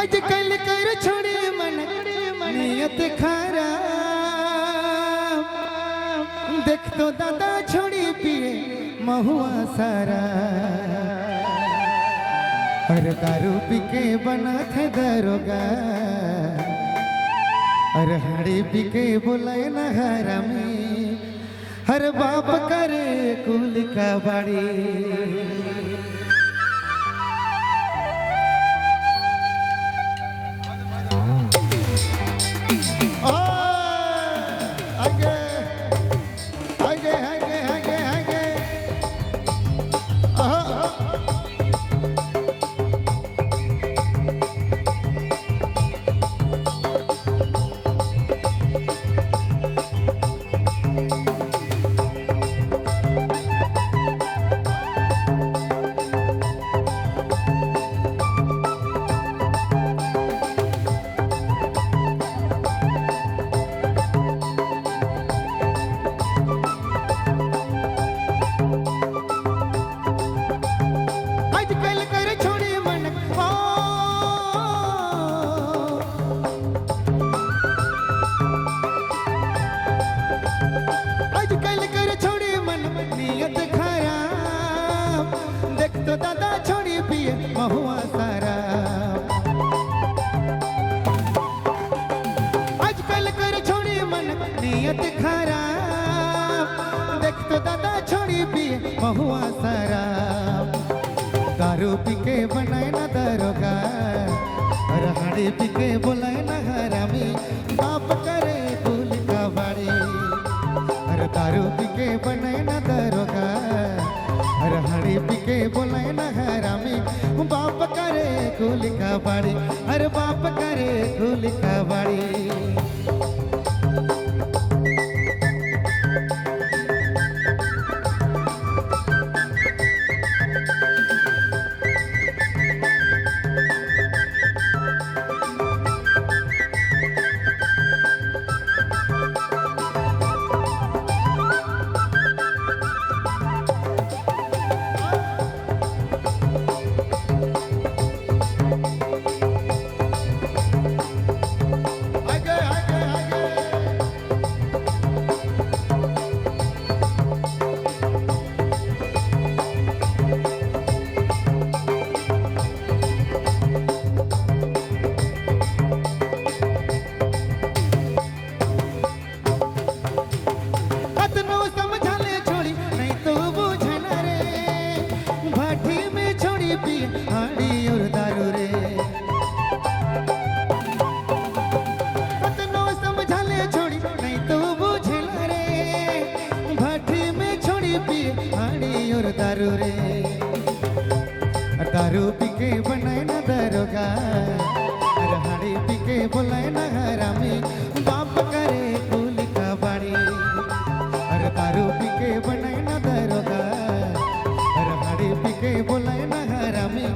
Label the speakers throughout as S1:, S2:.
S1: आजकल कर छोड़े मन नियत खराब, देख तो दादा छोड़ी पिए महुआ सारा। हर दारू पी के बना थे दरोगा, हर हड़ी पी के बुलाए न हरामी। हर बाप करे कुल का बाड़ी। दादा छोड़ी पिए महुआ सारा। आजकल कर छोड़ी मन नियत खराब, देख तो दादा छोड़ी पिए महुआ सारा। दारू पी के बनाए ना दरोगा, और हाड़ी पी के बुलाए ना हरामी। बाप करे कुल का बाड़ी। और दारू पी के बनाए ना दरोगा, हर हड़ी पी के बोले न हरामी। बाप करे कुल का बाड़ी, हर बाप करे कुल का बाड़ी। दारू रे दारू पी के बनाए ना दरोगा, हर हाड़ी पी के बुलाए ना हरामी। बाप करे कुल का बाड़ी। हर दारू पी के बनाए ना दरोगा, हर हाड़ी पी के बुलाए ना हरामी।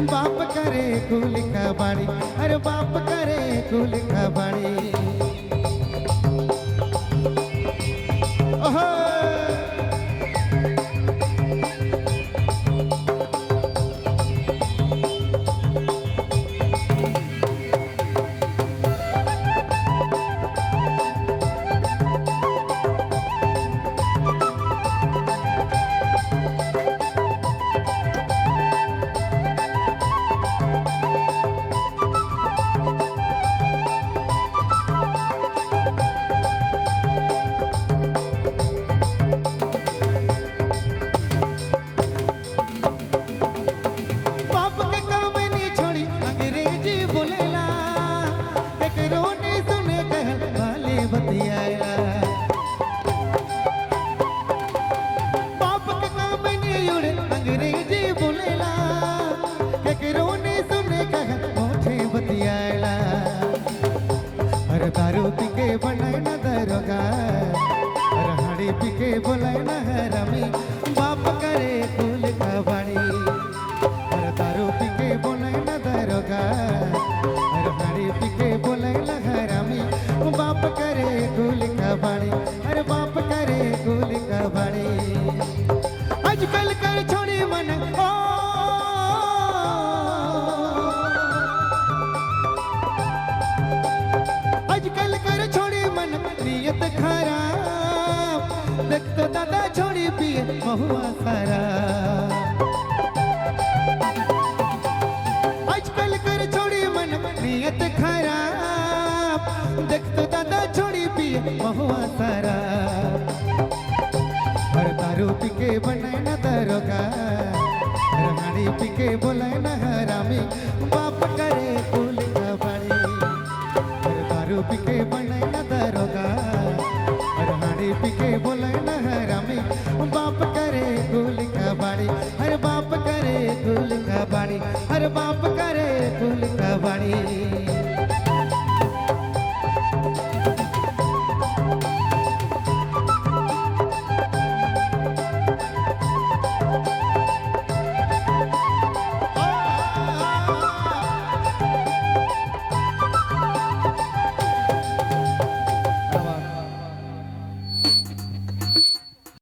S1: बाप करे कुल का बाड़ी। हर बाप करे कुल का बाड़ी। ओहो दारू पी के बनाए ना दरोगा, और हाड़ी पी के बोलाए ना हरामी। बाप करे कुल का बाड़ी। और दारू पी के बोलाए ना दरोगा, और हाड़ी पी के बोलाए ना हरामी। बाप करे कुल का बाड़ी। अरे बाप करे कुल का बाड़ी। आजकल कर छोड़ी मन ओ पिए महुआ सारा आजकल कर छोड़ी मन नियत खराब देख तो दादा छोड़ी पिए महुआ सारा और दारू पी के बनाए न दरोगा और हाड़ी पी के बोलाए न हरामी बाप करे कुल का बाड़ी और दारू पी के बनाए न दरोगा और हाड़ी पी के बोलाए न हरामी बाप करे कुल का बाड़ी हर बाप करे कुल का बाड़ी हर बाप